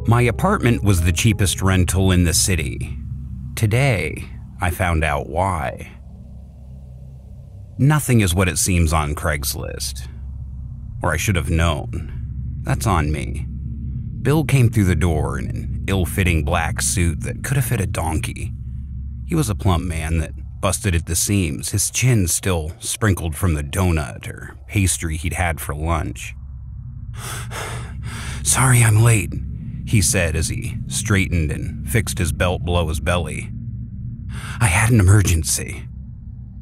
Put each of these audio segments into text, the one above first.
My apartment was the cheapest rental in the city. Today, I found out why. Nothing is what it seems on Craigslist. Or I should have known. That's on me. Bill came through the door in an ill-fitting black suit that could have fit a donkey. He was a plump man that busted at the seams, his chin still sprinkled from the donut or pastry he'd had for lunch. "Sorry I'm late," he said as he straightened and fixed his belt below his belly. "I had an emergency."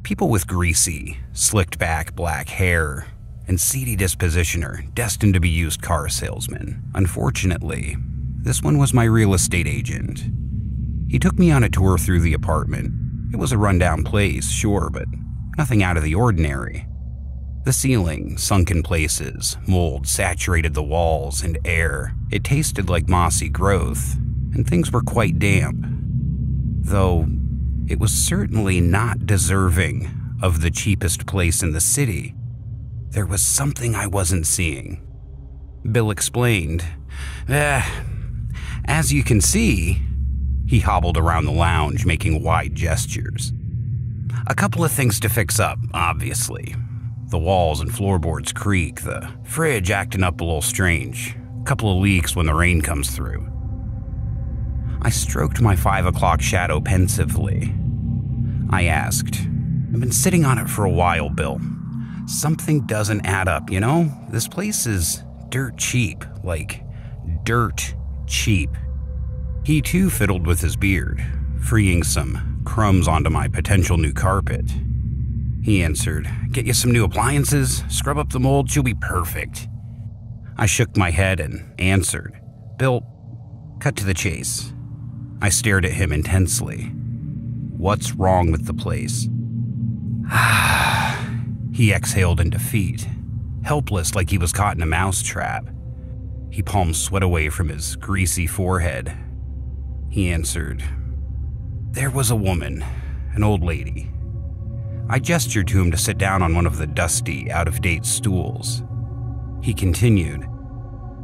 People with greasy, slicked-back black hair and seedy disposition are destined to be used car salesmen. Unfortunately, this one was my real estate agent. He took me on a tour through the apartment. It was a rundown place, sure, but nothing out of the ordinary. The ceiling sunk in places, mold saturated the walls and air. It tasted like mossy growth, and things were quite damp. Though it was certainly not deserving of the cheapest place in the city. There was something I wasn't seeing. Bill explained. As you can see," he hobbled around the lounge, making wide gestures. "A couple of things to fix up, obviously. The walls and floorboards creak, the fridge acting up a little strange, a couple of leaks when the rain comes through." I stroked my 5 o'clock shadow pensively. I asked, "I've been sitting on it for a while, Bill. Something doesn't add up, you know? This place is dirt cheap, like dirt cheap." He too fiddled with his beard, freeing some crumbs onto my potential new carpet. He answered, "Get you some new appliances, scrub up the mold, she'll be perfect." I shook my head and answered, "Bill, cut to the chase." I stared at him intensely. "What's wrong with the place?" He exhaled in defeat, helpless like he was caught in a mousetrap. He palmed sweat away from his greasy forehead. He answered, "There was a woman, an old lady." I gestured to him to sit down on one of the dusty, out-of-date stools. He continued,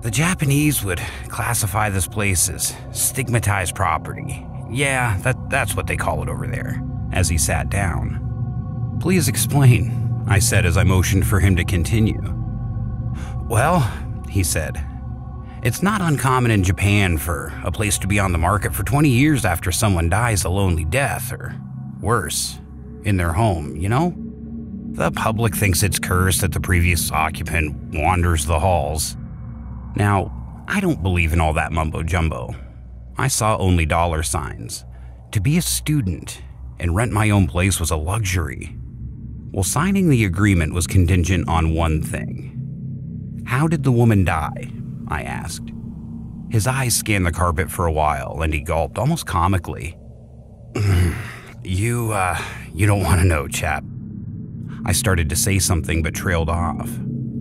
"The Japanese would classify this place as stigmatized property. Yeah, that's what they call it over there," as he sat down. "Please explain," I said as I motioned for him to continue. "Well," he said, "it's not uncommon in Japan for a place to be on the market for 20 years after someone dies a lonely death, or worse, in their home, you know? The public thinks it's cursed that the previous occupant wanders the halls. Now, I don't believe in all that mumbo-jumbo. I saw only dollar signs. To be a student and rent my own place was a luxury. Well, signing the agreement was contingent on one thing. How did the woman die?" I asked. His eyes scanned the carpet for a while, and he gulped almost comically. You don't want to know, chap." I started to say something but trailed off.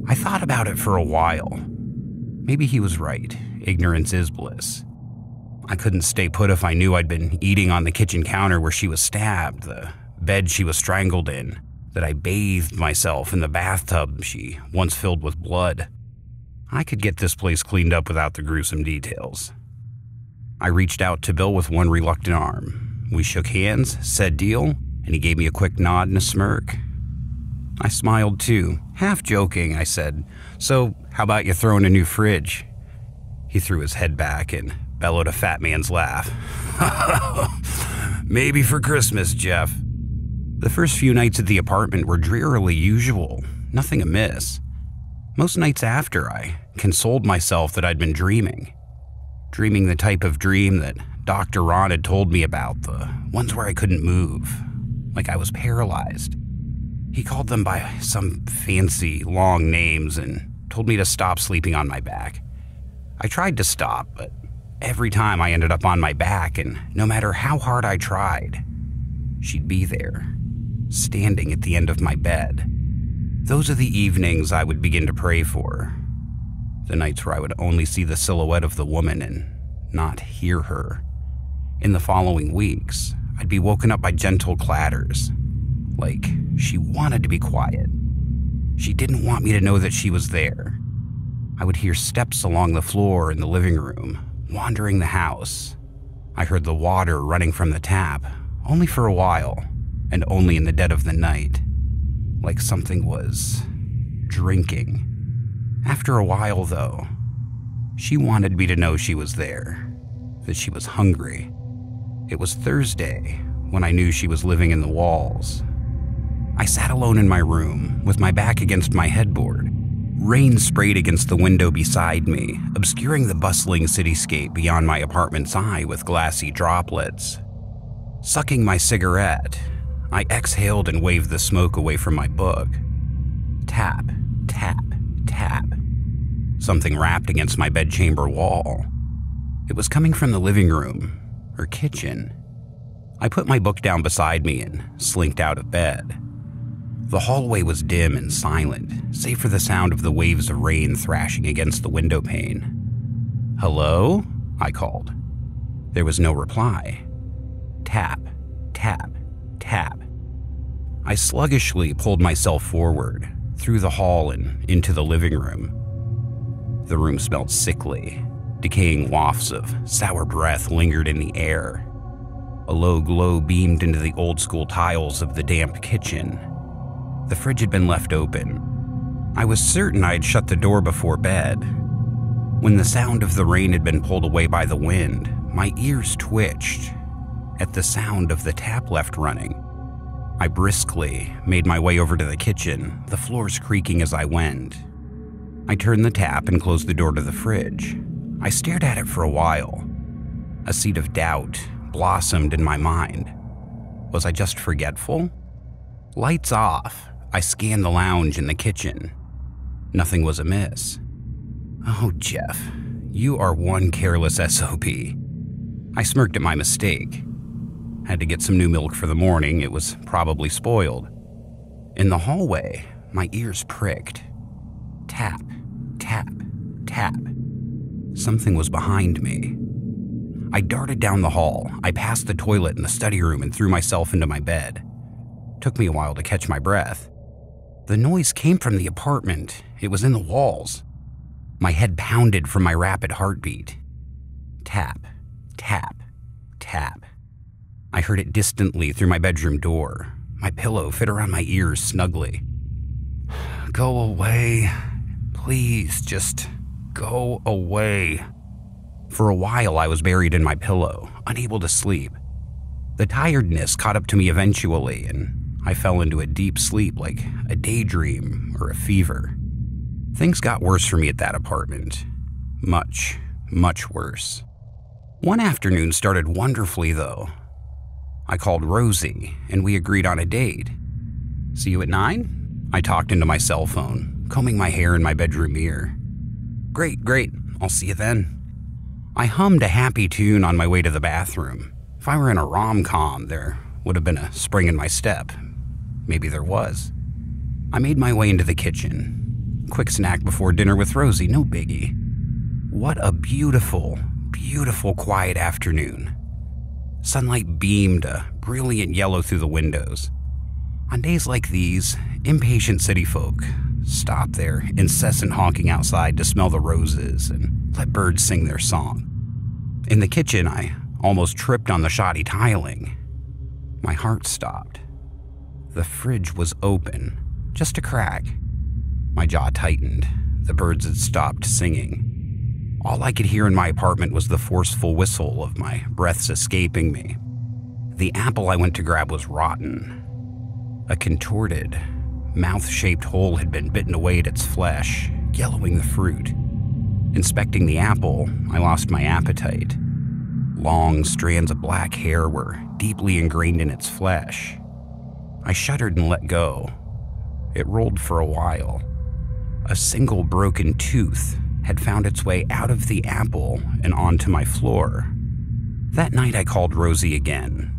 I thought about it for a while. Maybe he was right. Ignorance is bliss. I couldn't stay put if I knew I'd been eating on the kitchen counter where she was stabbed, the bed she was strangled in, that I bathed myself in the bathtub she once filled with blood. I could get this place cleaned up without the gruesome details. I reached out to Bill with one reluctant arm. We shook hands, said deal, and he gave me a quick nod and a smirk. I smiled too. Half joking, I said, "So, how about you throwing a new fridge?" He threw his head back and bellowed a fat man's laugh. "Maybe for Christmas, Jeff." The first few nights at the apartment were drearily usual, nothing amiss. Most nights after, I consoled myself that I'd been dreaming. Dreaming the type of dream that Dr. Ron had told me about, the ones where I couldn't move, like I was paralyzed. He called them by some fancy, long names and told me to stop sleeping on my back. I tried to stop, but every time I ended up on my back, and no matter how hard I tried, she'd be there, standing at the end of my bed. Those are the evenings I would begin to pray for. The nights where I would only see the silhouette of the woman and not hear her. In the following weeks, I'd be woken up by gentle clatters, like she wanted to be quiet. She didn't want me to know that she was there. I would hear steps along the floor in the living room, wandering the house. I heard the water running from the tap, only for a while, and only in the dead of the night, like something was drinking. After a while, though, she wanted me to know she was there, that she was hungry. It was Thursday when I knew she was living in the walls. I sat alone in my room with my back against my headboard. Rain sprayed against the window beside me, obscuring the bustling cityscape beyond my apartment's eye with glassy droplets. Sucking my cigarette, I exhaled and waved the smoke away from my book. Tap, tap, tap. Something rapped against my bedchamber wall. It was coming from the living room or kitchen. I put my book down beside me and slinked out of bed. The hallway was dim and silent, save for the sound of the waves of rain thrashing against the window pane. "Hello?" I called. There was no reply. Tap, tap, tap. I sluggishly pulled myself forward, through the hall and into the living room. The room smelled sickly. Decaying wafts of sour breath lingered in the air. A low glow beamed into the old-school tiles of the damp kitchen. The fridge had been left open. I was certain I had shut the door before bed. When the sound of the rain had been pulled away by the wind, my ears twitched at the sound of the tap left running. I briskly made my way over to the kitchen, the floors creaking as I went. I turned the tap and closed the door to the fridge. I stared at it for a while. A seed of doubt blossomed in my mind. Was I just forgetful? Lights off, I scanned the lounge and the kitchen. Nothing was amiss. Oh, Jeff, you are one careless SOB. I smirked at my mistake. Had to get some new milk for the morning. It was probably spoiled. In the hallway, my ears pricked. Tap, tap, tap. Something was behind me. I darted down the hall. I passed the toilet in the study room and threw myself into my bed. Took me a while to catch my breath. The noise came from the apartment. It was in the walls. My head pounded from my rapid heartbeat. Tap, tap, tap. I heard it distantly through my bedroom door. My pillow fit around my ears snugly. Go away. Please, just go away. For a while, I was buried in my pillow, unable to sleep. The tiredness caught up to me eventually, and I fell into a deep sleep like a daydream or a fever. Things got worse for me at that apartment. Much, much worse. One afternoon started wonderfully, though. I called Rosie, and we agreed on a date. See you at 9? I talked into my cell phone, combing my hair in my bedroom mirror. Great, I'll see you then. I hummed a happy tune on my way to the bathroom. If I were in a rom-com, there would have been a spring in my step. Maybe there was. I made my way into the kitchen. Quick snack before dinner with Rosie, no biggie. What a beautiful, beautiful quiet afternoon. Sunlight beamed a brilliant yellow through the windows. On days like these, impatient city folk stop their incessant honking outside to smell the roses and let birds sing their song. In the kitchen, I almost tripped on the shoddy tiling. My heart stopped. The fridge was open, just a crack. My jaw tightened. The birds had stopped singing. All I could hear in my apartment was the forceful whistle of my breaths escaping me. The apple I went to grab was rotten. A contorted, mouth-shaped hole had been bitten away at its flesh, yellowing the fruit. Inspecting the apple, I lost my appetite. Long strands of black hair were deeply ingrained in its flesh. I shuddered and let go. It rolled for a while. A single broken tooth had found its way out of the apple and onto my floor. That night I called Rosie again.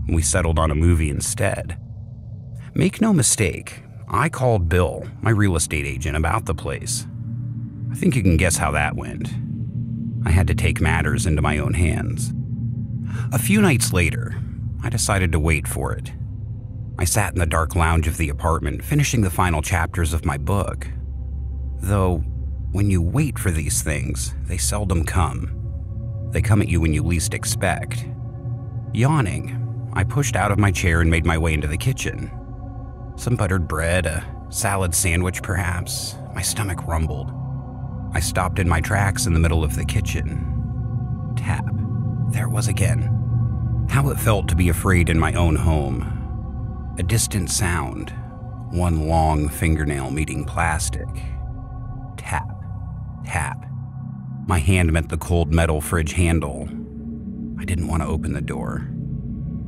We settled on a movie instead. Make no mistake, I called Bill, my real estate agent, about the place. I think you can guess how that went. I had to take matters into my own hands. A few nights later, I decided to wait for it. I sat in the dark lounge of the apartment, finishing the final chapters of my book. Though, when you wait for these things, they seldom come. They come at you when you least expect. Yawning, I pushed out of my chair and made my way into the kitchen. Some buttered bread, a salad sandwich perhaps. My stomach rumbled. I stopped in my tracks in the middle of the kitchen. Tap. There it was again. How it felt to be afraid in my own home. A distant sound. One long fingernail meeting plastic. Tap. Tap. My hand met the cold metal fridge handle. I didn't want to open the door.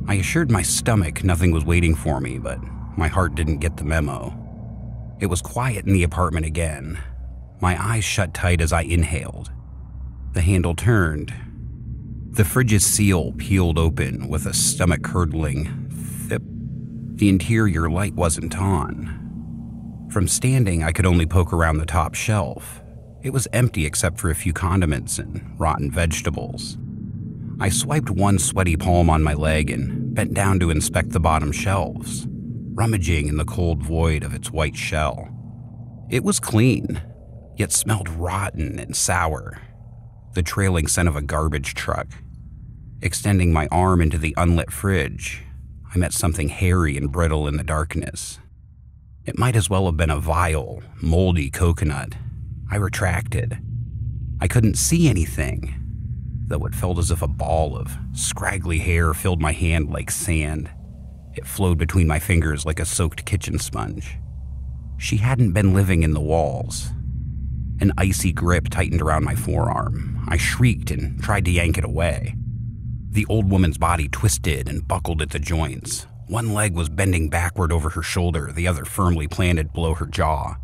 I assured my stomach nothing was waiting for me, but my heart didn't get the memo. It was quiet in the apartment again. My eyes shut tight as I inhaled. The handle turned. The fridge's seal peeled open with a stomach-curdling thip. The interior light wasn't on. From standing, I could only poke around the top shelf. It was empty except for a few condiments and rotten vegetables. I swiped one sweaty palm on my leg and bent down to inspect the bottom shelves, rummaging in the cold void of its white shell. It was clean, yet smelled rotten and sour, the trailing scent of a garbage truck. Extending my arm into the unlit fridge, I met something hairy and brittle in the darkness. It might as well have been a vile, moldy coconut. I retracted. I couldn't see anything, though it felt as if a ball of scraggly hair filled my hand like sand. It flowed between my fingers like a soaked kitchen sponge. She hadn't been living in the walls. An icy grip tightened around my forearm. I shrieked and tried to yank it away. The old woman's body twisted and buckled at the joints. One leg was bending backward over her shoulder, the other firmly planted below her jaw.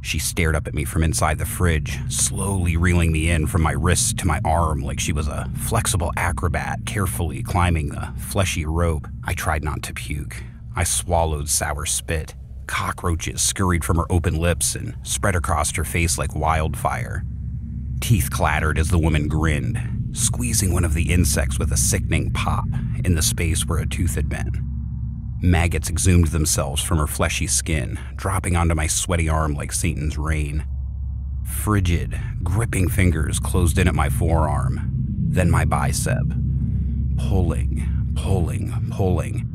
She stared up at me from inside the fridge, slowly reeling me in from my wrist to my arm like she was a flexible acrobat carefully climbing the fleshy rope. I tried not to puke. I swallowed sour spit. Cockroaches scurried from her open lips and spread across her face like wildfire. Teeth clattered as the woman grinned, squeezing one of the insects with a sickening pop in the space where a tooth had been. Maggots exhumed themselves from her fleshy skin, dropping onto my sweaty arm like Satan's rain. Frigid, gripping fingers closed in at my forearm, then my bicep. Pulling, pulling, pulling.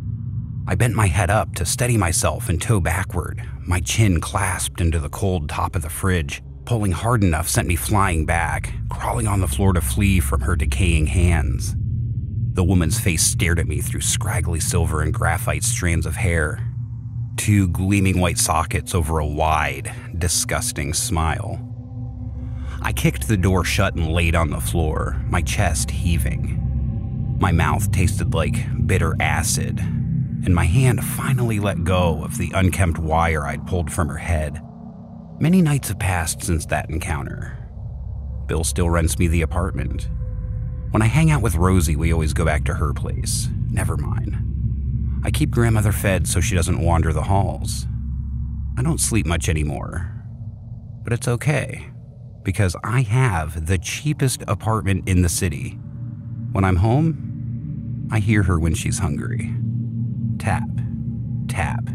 I bent my head up to steady myself and toe backward, my chin clasped into the cold top of the fridge. Pulling hard enough sent me flying back, crawling on the floor to flee from her decaying hands. The woman's face stared at me through scraggly silver and graphite strands of hair. Two gleaming white sockets over a wide, disgusting smile. I kicked the door shut and laid on the floor, my chest heaving. My mouth tasted like bitter acid, and my hand finally let go of the unkempt wire I'd pulled from her head. Many nights have passed since that encounter. Bill still rents me the apartment. When I hang out with Rosie, we always go back to her place, never mine. I keep grandmother fed so she doesn't wander the halls. I don't sleep much anymore, but it's okay, because I have the cheapest apartment in the city. When I'm home, I hear her when she's hungry. Tap, tap.